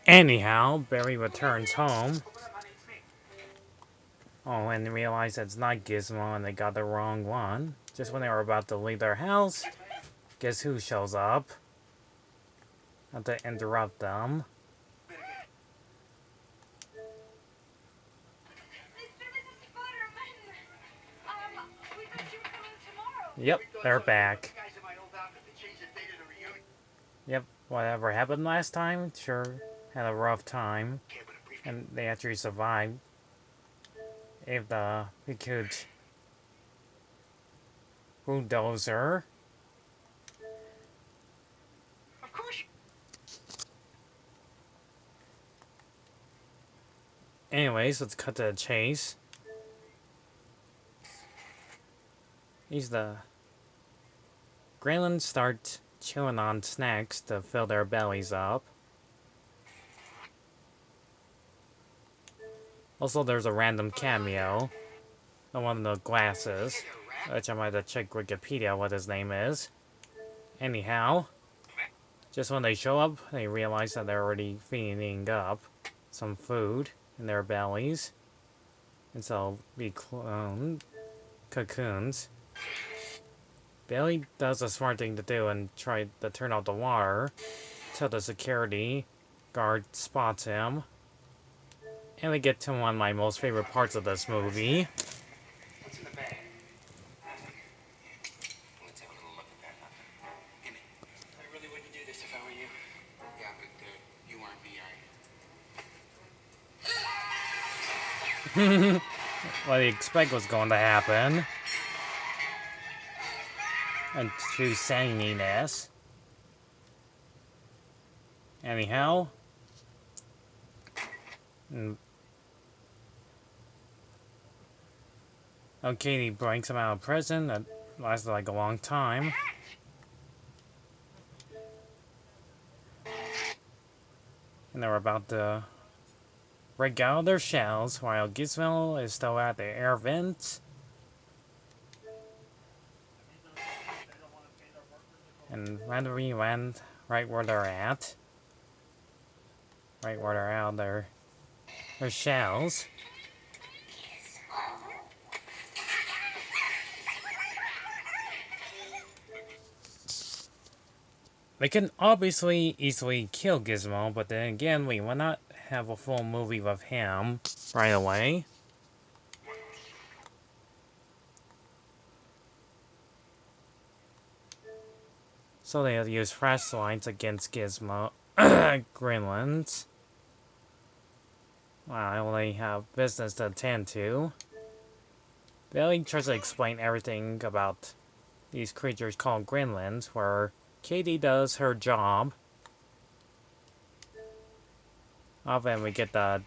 Anyhow, Barry returns home. Oh, and realize it's not Gizmo and they got the wrong one. Just when they were about to leave their house, guess who shows up? Not to interrupt them. Yep, they're back. Yep, whatever happened last time, sure had a rough time. And they actually survived. If the huge bulldozer. Anyways, let's cut to the chase. The Gremlins start chewing on snacks to fill their bellies up. Also, there's a random cameo on one of the glasses, which I might have checked Wikipedia what his name is. Anyhow, just when they show up, they realize that they're already feeding up some food in their bellies. And so, be cocoons. Bailey does a smart thing to do and try to turn off the water till the security guard spots him. And we get to one of my most favorite parts of this movie. What's in the bag? Let's have a little look at that. Gimme. I really wouldn't do this if I were you. Yeah, but you aren't me, are you? What do you expect was going to happen? And true zaniness. Anyhow. Katie breaks him out of prison. That lasted like a long time. And they're about to break out of their shells while Gizmo is still at the air vents. And randomly land right where they're at. Right where they're out their shells. They can obviously easily kill Gizmo, but then again, we will not have a full movie with him right away. So they have to use flashlights against Gizmo. Gremlins. Wow, I only have business to attend to. Billy tries to explain everything about these creatures called Gremlins, where Katie does her job. Often we get the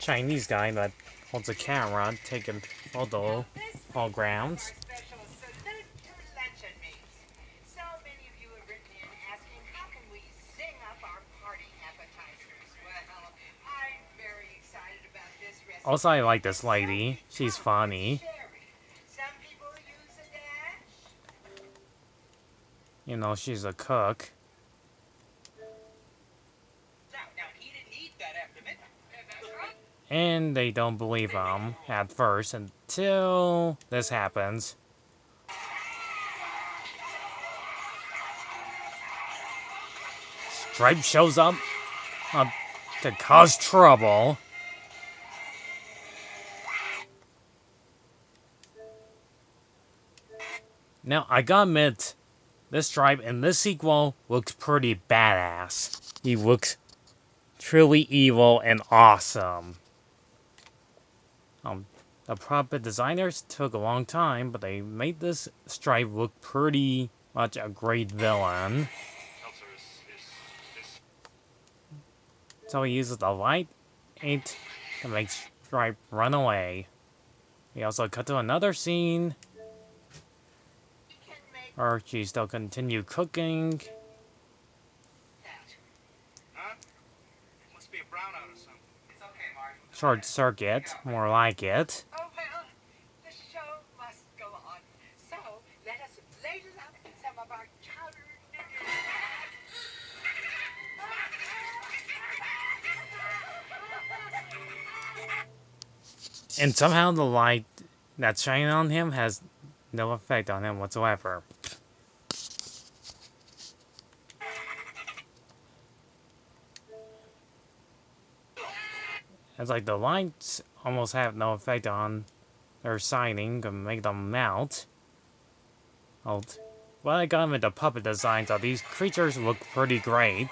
Chinese guy that holds a camera taking photo holograms. Also, I like this lady. She's funny. You know, she's a cook. And they don't believe him at first until this happens. Stripe shows up to cause trouble. Now, I gotta admit, this Stripe in this sequel looks pretty badass. He looks truly evil and awesome. The puppet designers took a long time, but they made this Stripe look pretty much a great villain. So he uses the light ink to make Stripe run away. We also cut to another scene where she still continue cooking. Short circuit, more like it. And somehow the light that's shining on him has no effect on him whatsoever. It's like the lights almost have no effect on their shining and make them melt. Well, I got them into puppet design, so these creatures look pretty great.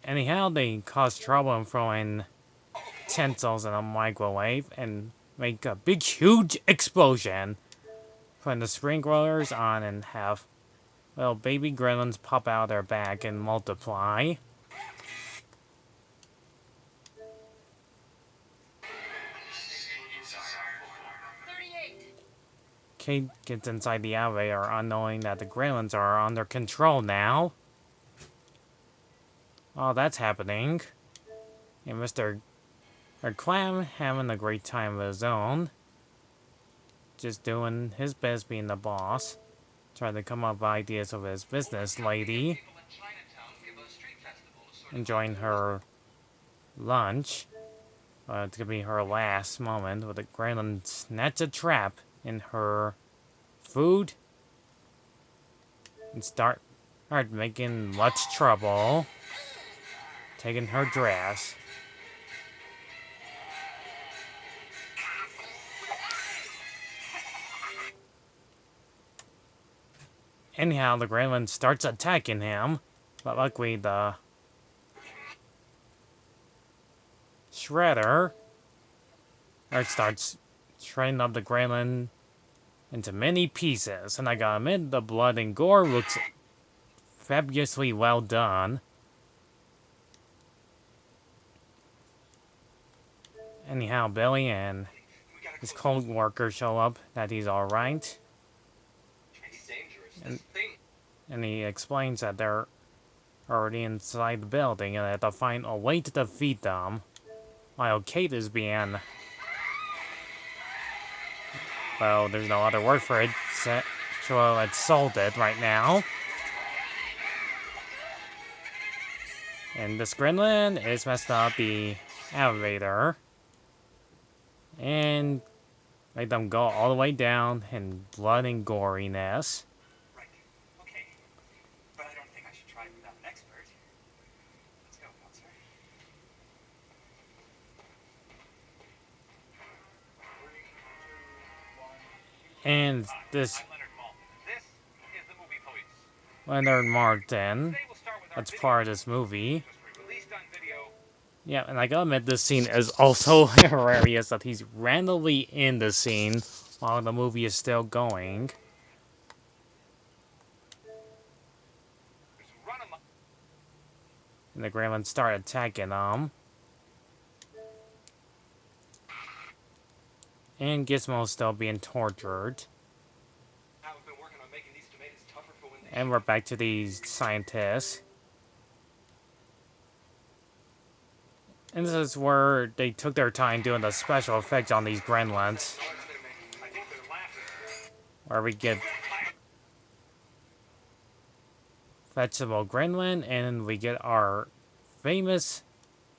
Anyhow, they cause trouble in throwing utensils in a microwave and make a big, huge explosion. Putting the sprinklers on and have little baby gremlins pop out of their back and multiply. Kate gets inside the elevator, unknowing that the gremlins are under control now. Oh, that's happening. And Mr. Clam having a great time of his own. Just doing his best being the boss. Trying to come up with ideas of his business lady. Enjoying her lunch. It's gonna be her last moment with the gremlin snatch a trap in her food. And start making much trouble. Taking her dress. Anyhow, the gremlin starts attacking him, but luckily the shredder starts shredding up the gremlin into many pieces. And I gotta admit, the blood and gore looks fabulously well done. Anyhow, Billy and his co-worker show up that he's alright. And he explains that they're already inside the building and they have to find a way to defeat them. While Kate is being... well, there's no other word for it. So it's salted right now. And this gremlin is messed up the elevator. And make them go all the way down in blood and goriness. Right. Okay. But I don't think I should try it without an expert. Let's go, Bouncer. And this I'm Leonard Maltin. This is the Movie Police. Leonard Martin, Today we'll start with our that's video part of this movie. was released on video. Yeah, and I gotta admit, this scene is also hilarious that he's randomly in the scene while the movie is still going. And the gremlins start attacking him. And Gizmo's still being tortured. And we're back to these scientists. And this is where they took their time doing the special effects on these gremlins. Where we get Vegetable Gremlin, and we get our famous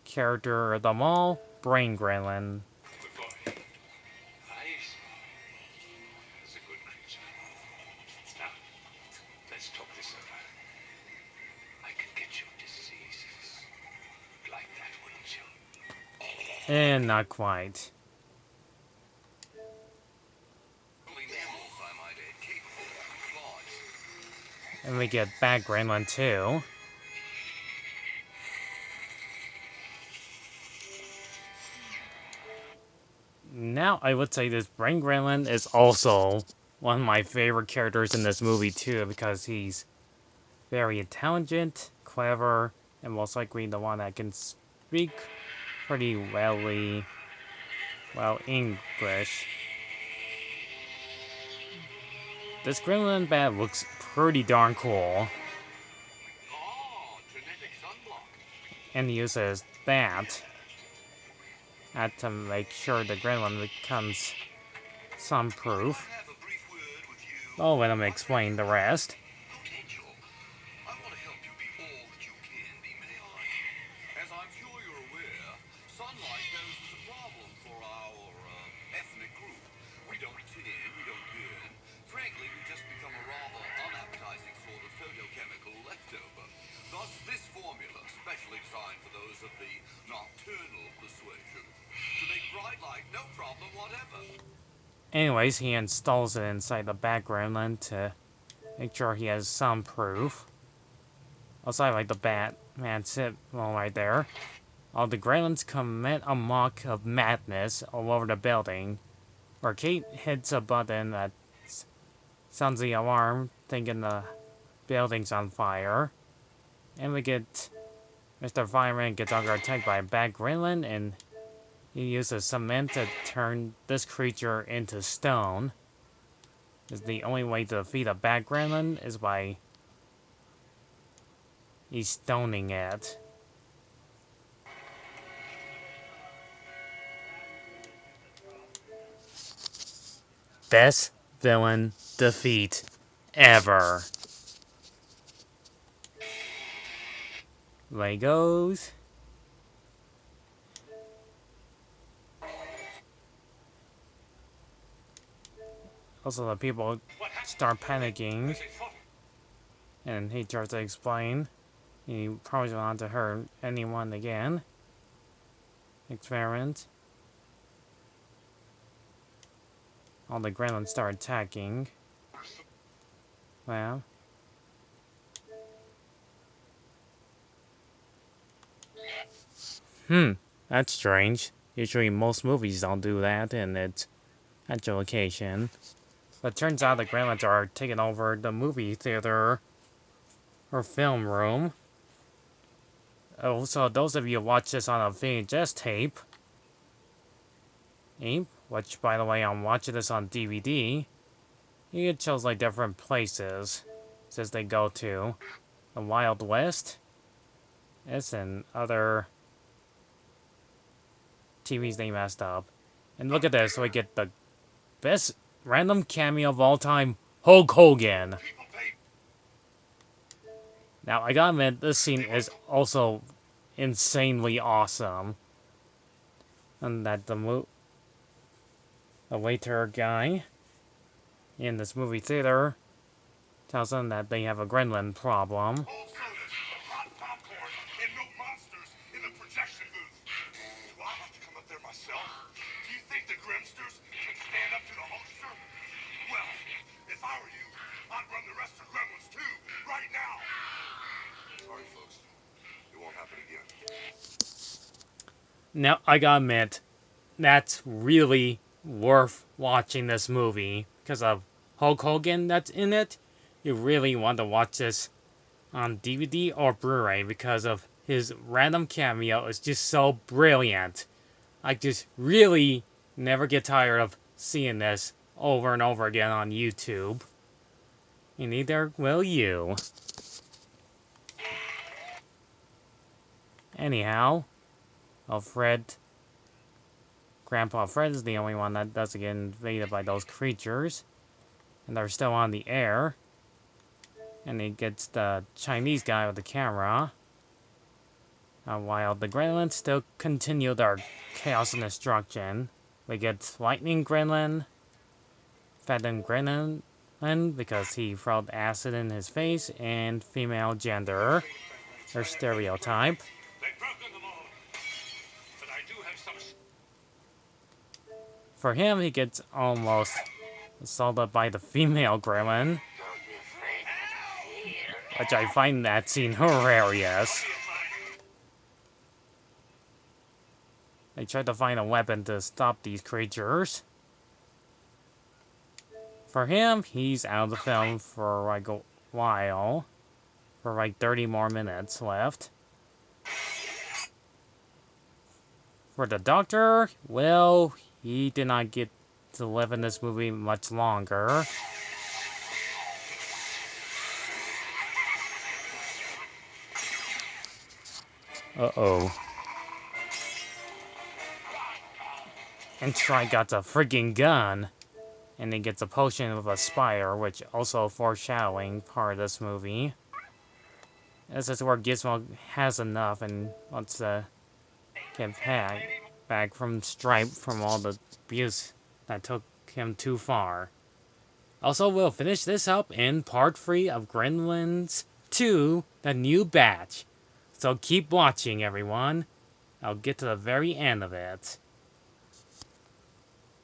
character of them all, Brain Gremlin. And not quite. And we get Bad Gremlin too. Now, I would say this Brain Gremlin is also one of my favorite characters in this movie too, because he's very intelligent, clever, and most likely the one that can speak pretty well English. This Gremlin bat looks pretty darn cool. And he uses that to make sure the Gremlin becomes sun-proof. Oh, let him explain the rest. Anyways, he installs it inside the Bat Gremlin to make sure he has some proof. Also, I like the Batman symbol right there. All the Gremlins commit a mock of madness all over the building, where Kate hits a button that sounds the alarm, thinking the building's on fire. And we get Mr. Fireman gets under attack by a Bat Gremlin, and he uses cement to turn this creature into stone. Is the only way to defeat a Bat Gremlin is by he's stoning it. Best villain defeat ever. Legos. Also, the people start panicking, and he tries to explain. He probably doesn't want to hurt anyone again. Experiment. All the gremlins start attacking. Well. That's strange. Usually most movies don't do that in its actual location. But turns out the gremlins are taking over the movie theater or film room. Oh, so those of you who watch this on a VHS tape, which by the way I'm watching this on DVD, it shows like different places. Says they go to the Wild West. It's in other TVs they messed up. And look at this, we get the best random cameo of all time, Hulk Hogan. Now, I gotta admit, this scene is also insanely awesome. And that the waiter guy in this movie theater tells them that they have a gremlin problem. Now, I gotta admit, that's really worth watching this movie because of Hulk Hogan that's in it. You really want to watch this on DVD or Blu-ray because of his random cameo is just so brilliant. I just really never get tired of seeing this over and over again on YouTube. And neither will you. Anyhow, Grandpa Fred is the only one that doesn't get invaded by those creatures. And they're still on the air. And he gets the Chinese guy with the camera. While the Gremlins still continue their chaos and destruction. We get Lightning Gremlin, Phantom Gremlin, because he threw acid in his face, and female gender, or stereotype. For him, he gets almost assaulted by the female Gremlin, which I find that scene hilarious. They try to find a weapon to stop these creatures. For him, he's out of the film for like a while. For like 30 more minutes left. For the Doctor, well, he did not get to live in this movie much longer. Uh-oh. And Try got a freaking gun. And he gets a potion with a spire, which also foreshadowing part of this movie. This is where Gizmo has enough and wants to get back from Stripe from all the abuse that took him too far. Also, we'll finish this up in part 3 of Gremlins 2, The New Batch. So keep watching, everyone. I'll get to the very end of it.